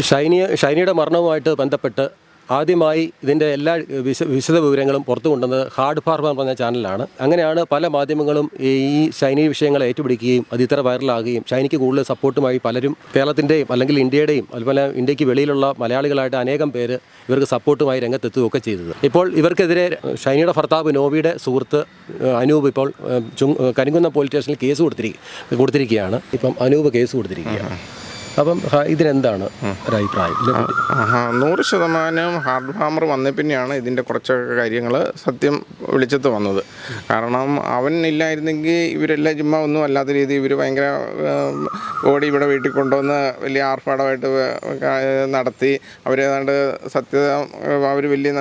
ഷൈനിയുടെ മരണവുമായിട്ട് ബന്ധപ്പെട്ട് ആദ്യമായി ഇതിൻ്റെ എല്ലാ വിശദ വിവരങ്ങളും പുറത്തു കൊണ്ടുവന്നത് ഹാർഡ് ഫാർമർ പറഞ്ഞ ചാനലാണ്. അങ്ങനെയാണ് പല മാധ്യമങ്ങളും ഈ ഷൈനി വിഷയങ്ങളെ ഏറ്റുപിടിക്കുകയും അത് ഇത്ര വൈറലാകുകയും ഷൈനിക്ക് കൂടുതൽ സപ്പോർട്ടുമായി പലരും കേരളത്തിൻ്റെയും അല്ലെങ്കിൽ ഇന്ത്യയുടെയും അതുപോലെ ഇന്ത്യക്ക് വെളിയിലുള്ള മലയാളികളായിട്ട് അനേകം പേര് ഇവർക്ക് സപ്പോർട്ടുമായി രംഗത്തെത്തുകയൊക്കെ ചെയ്തത്. ഇപ്പോൾ ഇവർക്കെതിരെ ഷൈനിയുടെ ഭർത്താവ് നോബിയുടെ സുഹൃത്ത് അനൂപ് ഇപ്പോൾ കരിങ്കുന്നം പോലീസ് സ്റ്റേഷനിൽ കേസ് കൊടുത്തിരിക്കുകയാണ്. ഇപ്പം അനൂപ് കേസ് കൊടുത്തിരിക്കുകയാണ്. അപ്പം ഇതിനെന്താണ് ഒരഭിപ്രായം? 100% ഹാർഡ് ഫാമർ വന്ന പിന്നെയാണ് ഇതിൻ്റെ കുറച്ചൊക്കെ കാര്യങ്ങൾ സത്യം വെളിച്ചത്ത് വന്നത്. കാരണം അവൻ ഇല്ലായിരുന്നെങ്കിൽ ഇവരെല്ലാം ചുമ്മാ ഒന്നും അല്ലാത്ത രീതി ഇവർ ഭയങ്കര ഓടി ഇവിടെ വീട്ടിൽ കൊണ്ടുവന്ന് വലിയ ആർഭാടമായിട്ട് നടത്തി അവരേതാണ്ട് അവർ വലിയ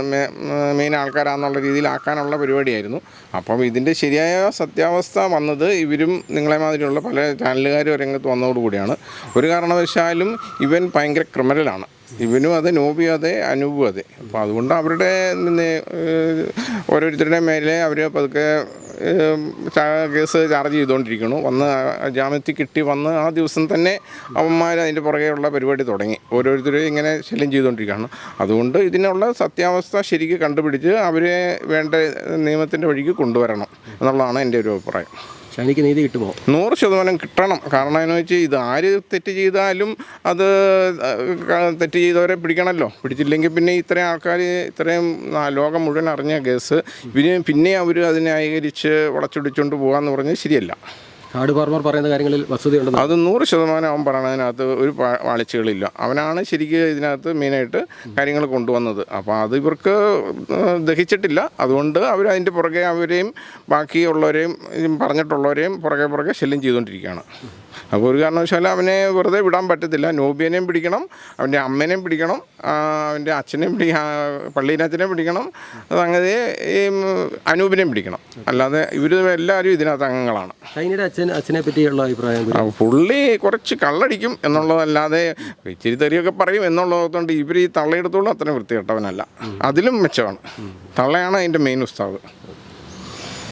മെയിൻ ആൾക്കാരാണെന്നുള്ള രീതിയിലാക്കാനുള്ള പരിപാടിയായിരുന്നു. അപ്പം ഇതിൻ്റെ ശരിയായ സത്യാവസ്ഥ വന്നത് ഇവരും നിങ്ങളെ മാതിരിയുള്ള പല ചാനലുകാരും രംഗത്ത് വന്നതോടുകൂടിയാണ്. ഒരു കാരണവശാലും ഇവൻ ഭയങ്കര ക്രിമിനലാണ്. ഇവനും അതെ, നോബിയും അതെ, അനൂപും അതെ. അപ്പോൾ അതുകൊണ്ട് അവരുടെ ഓരോരുത്തരുടെ മേലെ അവർ പതുക്കെ കേസ് ചാർജ് ചെയ്തുകൊണ്ടിരിക്കുന്നു. വന്ന് ജാമ്യത്തിൽ കിട്ടി വന്ന് ആ ദിവസം തന്നെ അവന്മാർ അതിൻ്റെ പുറകെയുള്ള പരിപാടി തുടങ്ങി. ഓരോരുത്തരും ഇങ്ങനെ ശല്യം ചെയ്തുകൊണ്ടിരിക്കുകയാണ്. അതുകൊണ്ട് ഇതിനുള്ള സത്യാവസ്ഥ ശരിക്കും കണ്ടുപിടിച്ച് അവരെ വേണ്ട നിയമത്തിൻ്റെ വഴിക്ക് കൊണ്ടുവരണം എന്നുള്ളതാണ് എൻ്റെ ഒരു അഭിപ്രായം. ഷൈനിക്ക് നീതി കിട്ടുമോ? 100% കിട്ടണം. കാരണം എന്ന് വെച്ചാൽ ഇത് ആര് തെറ്റ് ചെയ്താലും അത് തെറ്റ് ചെയ്തവരെ പിടിക്കണമല്ലോ. പിടിച്ചില്ലെങ്കിൽ പിന്നെ ഇത്രയും ആൾക്കാർ ഇത്രയും ലോകം മുഴുവൻ അറിഞ്ഞ കേസ് പിന്നെ അവർ അതിനെ ന്യായീകരിച്ച് വളച്ചൊടിച്ചുകൊണ്ട് പോകാമെന്ന് പറഞ്ഞാൽ ശരിയല്ല. ഹാർഡ് ഫാർമർ പറയുന്ന കാര്യങ്ങളിൽ വസ്തുതയുണ്ട്. അത് 100% അവൻ പറയണതിനകത്ത് ഒരു വാളിച്ചുകളില്ല. അവനാണ് ശരിക്കും ഇതിനകത്ത് മെയിനായിട്ട് കാര്യങ്ങൾ കൊണ്ടുവന്നത്. അപ്പോൾ അത് ഇവർക്ക് ദഹിച്ചിട്ടില്ല. അതുകൊണ്ട് അവരതിൻ്റെ പുറകെ അവരെയും ബാക്കിയുള്ളവരെയും പറഞ്ഞിട്ടുള്ളവരെയും പുറകെ ശല്യം ചെയ്തുകൊണ്ടിരിക്കുകയാണ്. അപ്പോൾ ഒരു കാരണവശാലും അവനെ വെറുതെ വിടാൻ പറ്റത്തില്ല. നോബിയനെയും പിടിക്കണം, അവൻ്റെ അമ്മേനെയും പിടിക്കണം, അവൻ്റെ അച്ഛനെയും പള്ളീനച്ഛനെ പിടിക്കണം, അതങ്ങനെ ഈ അനൂപിനെയും പിടിക്കണം. അല്ലാതെ ഇവർ എല്ലാവരും ഇതിനകത്ത് അംഗങ്ങളാണ്. അച്ഛനെ പറ്റിയുള്ള അഭിപ്രായം? പുള്ളി കുറച്ച് കള്ളടിക്കും എന്നുള്ളതല്ലാതെ ഇച്ചിരി തെറിയൊക്കെ പറയും എന്നുള്ളതുകൊണ്ട് ഇവർ ഈ തള്ളയെടുത്തോളം അത്ര വൃത്തികെട്ടവനല്ല. അതിലും മെച്ചമാണ്. തള്ളയാണ് അതിൻ്റെ മെയിൻ ഉസ്താദ്.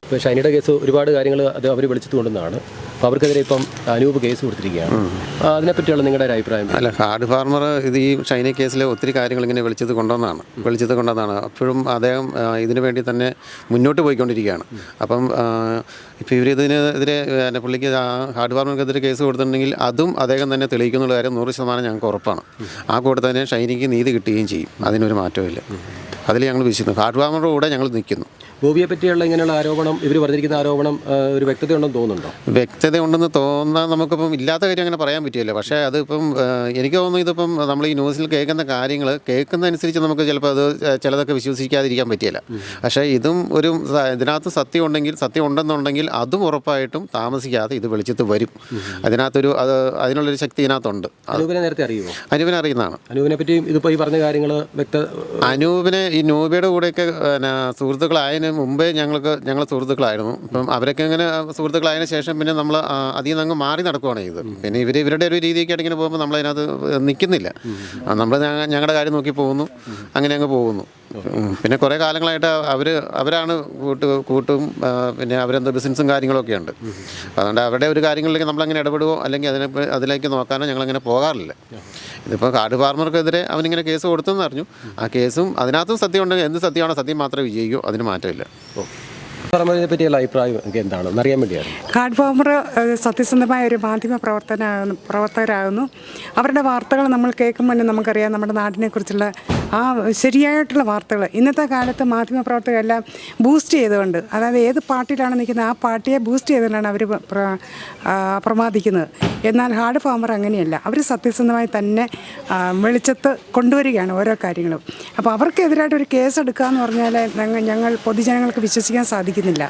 ഇപ്പോൾ ഷൈനിയുടെ കേസ് ഒരുപാട് കാര്യങ്ങൾ അത് അവർ വിളിച്ചത് കൊണ്ടുവന്നതാണ്. അപ്പോൾ അവർക്കെതിരെ ഇപ്പം അനൂപ് കേസ് കൊടുത്തിരിക്കുകയാണ്. അതിനെപ്പറ്റിയുള്ള നിങ്ങളുടെ ഒരു അഭിപ്രായം? അല്ല, ഹാർഡ് ഫാർമർ ഇത് ഈ ഷൈനി കേസിൽ ഒത്തിരി കാര്യങ്ങൾ ഇങ്ങനെ വിളിച്ചത് കൊണ്ടുവന്നതാണ്. അപ്പോഴും അദ്ദേഹം ഇതിനു വേണ്ടി തന്നെ മുന്നോട്ട് പോയിക്കൊണ്ടിരിക്കുകയാണ്. അപ്പം ഇപ്പോൾ ഇവരിതിനെതിരെ പുള്ളിക്ക് ഹാർഡ് ഫാർമർക്കെതിരെ കേസ് കൊടുത്തിട്ടുണ്ടെങ്കിൽ അതും അദ്ദേഹം തന്നെ തെളിയിക്കുന്നുള്ള കാര്യം 100% ഞങ്ങൾക്ക് ഉറപ്പാണ്. ആ കൂടെ തന്നെ ഷൈനിക്ക് നീതി കിട്ടുകയും ചെയ്യും. അതിനൊരു മാറ്റമില്ല. അതിൽ ഞങ്ങൾ വിശ്വസിക്കുന്നു. ഹാർഡ് ഫാർമറുടെ കൂടെ ഞങ്ങൾ നിൽക്കുന്നു. ബോബിയെ പറ്റിയുള്ള ഇങ്ങനെയുള്ള ആരോപണം, ഇവർ പറഞ്ഞിരിക്കുന്ന ആരോപണം ഒരു വ്യക്തതയുണ്ടെന്ന് തോന്നുന്നുണ്ടോ? വ്യക്തതയുണ്ടെന്ന് തോന്നാൻ നമുക്കിപ്പം ഇല്ലാത്ത കാര്യം അങ്ങനെ പറയാൻ പറ്റില്ല. പക്ഷേ അതിപ്പം എനിക്ക് തോന്നുന്നു ഇതിപ്പം നമ്മൾ ഈ ന്യൂസിൽ കേൾക്കുന്ന കാര്യങ്ങൾ കേൾക്കുന്നതനുസരിച്ച് നമുക്ക് ചിലപ്പോൾ അത് ചിലതൊക്കെ വിശ്വസിക്കാതിരിക്കാൻ പറ്റില്ല. പക്ഷേ ഇതും ഇതിനകത്ത് സത്യം ഉണ്ടെന്നുണ്ടെങ്കിൽ അതും ഉറപ്പായിട്ടും താമസിക്കാതെ ഇത് വെളിച്ചത്ത് വരും. അതിനുള്ളൊരു ശക്തി ഇതിനകത്തുണ്ട്. അനൂപിനെ നേരത്തെ അറിയുമോ? അനൂപിനെ അറിയുന്നതാണ്. അനൂപിനെ പറ്റി ഇതിപ്പോൾ ഈ പറഞ്ഞ കാര്യങ്ങൾ അനൂപിനെ ഈ നോബിയുടെ കൂടെയൊക്കെ സുഹൃത്തുക്കളായതിന് മുമ്പേ ഞങ്ങൾ സുഹൃത്തുക്കളായിരുന്നു. ഇപ്പം അവരൊക്കെ ഇങ്ങനെ സുഹൃത്തുക്കളായതിനു ശേഷം പിന്നെ നമ്മൾ അതിൽ നിന്ന് അങ്ങ് മാറി നടക്കുകയാണ് ചെയ്തത്. പിന്നെ ഇവരുടെ ഒരു രീതിയൊക്കെ ഇങ്ങനെ പോകുമ്പോൾ നമ്മളതിനകത്ത് നിൽക്കുന്നില്ല. നമ്മൾ ഞങ്ങളുടെ കാര്യം നോക്കി പോകുന്നു, അങ്ങനെ അങ്ങ് പോകുന്നു. പിന്നെ കുറേ കാലങ്ങളായിട്ട് അവരാണ് കൂട്ടും പിന്നെ അവരെന്തോ ബിസിനസ്സും കാര്യങ്ങളൊക്കെ ഉണ്ട്. അതുകൊണ്ട് അവരുടെ ഒരു കാര്യങ്ങളിലേക്ക് നമ്മളങ്ങനെ ഇടപെടുവോ അല്ലെങ്കിൽ അതിലേക്ക് നോക്കാനോ ഞങ്ങളങ്ങനെ പോകാറില്ല. ഇതിപ്പോൾ ഹാർഡ് ഫാർമർക്കെതിരെ അവനിങ്ങനെ കേസ് കൊടുത്തെന്ന് അറിഞ്ഞു. ആ കേസും അതിനകത്തും സത്യം ഉണ്ടെങ്കിൽ എന്ത് സത്യമാണോ സത്യം മാത്രമേ വിജയിക്കൂ. അതിന് മാറ്റമില്ല. പറ്റിയുള്ള അഭിപ്രായം എന്താണെന്ന് അറിയാൻ വേണ്ടിയാണ്. ഹാർഡ് ഫാർമർ സത്യസന്ധമായ ഒരു മാധ്യമ പ്രവർത്തകരാകുന്നു. അവരുടെ വാർത്തകൾ നമ്മൾ കേൾക്കുമ്പോൾ തന്നെ നമുക്കറിയാം നമ്മുടെ നാടിനെക്കുറിച്ചുള്ള ആ ശരിയായിട്ടുള്ള വാർത്തകൾ. ഇന്നത്തെ കാലത്ത് മാധ്യമ പ്രവർത്തകരെല്ലാം ബൂസ്റ്റ് ചെയ്തുകൊണ്ട്, അതായത് ഏത് പാർട്ടിയിലാണ് നിൽക്കുന്നത് ആ പാർട്ടിയെ ബൂസ്റ്റ് ചെയ്തുകൊണ്ടാണ് അവർ പ്രമാദിക്കുന്നത്. എന്നാൽ ഹാർഡ് ഫാർമർ അങ്ങനെയല്ല. അവർ സത്യസന്ധമായി തന്നെ വെളിച്ചത്ത് കൊണ്ടുവരികയാണ് ഓരോ കാര്യങ്ങളും. അപ്പോൾ അവർക്കെതിരായിട്ടൊരു കേസ് എടുക്കുക എന്ന് പറഞ്ഞാൽ ഞങ്ങൾ പൊതുജനങ്ങൾക്ക് വിശ്വസിക്കാൻ സാധിക്കുന്നില്ല.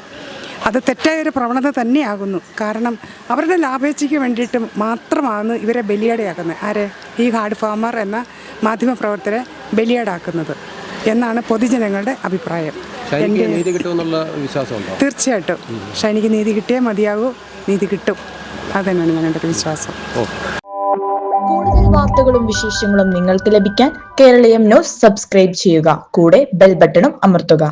അത് തെറ്റായൊരു പ്രവണത തന്നെയാകുന്നു. കാരണം അവരുടെ ലാഭേച്ഛയ്ക്ക് വേണ്ടിയിട്ട് മാത്രമാണ് ഇവരെ ബലിയാടാക്കുന്നത്. ഈ ഹാർഡ് ഫാർമർ എന്ന മാധ്യമപ്രവർത്തകരെ ബലിയാടാക്കുന്നത് എന്നാണ് പൊതുജനങ്ങളുടെ അഭിപ്രായം. തീർച്ചയായിട്ടും ഷൈനിക്ക് നീതി കിട്ടിയേ മതിയാകൂ. നീതി കിട്ടും. അതന്നെയാണ് ഞങ്ങളുടെ വിശ്വാസം. കൂടുതൽ വാർത്തകളും വിശേഷങ്ങളും നിങ്ങൾക്ക് ലഭിക്കാൻ കേരളീയം ന്യൂസ് സബ്സ്ക്രൈബ് ചെയ്യുക. കൂടെ ബെൽ ബട്ടണും അമർത്തുക.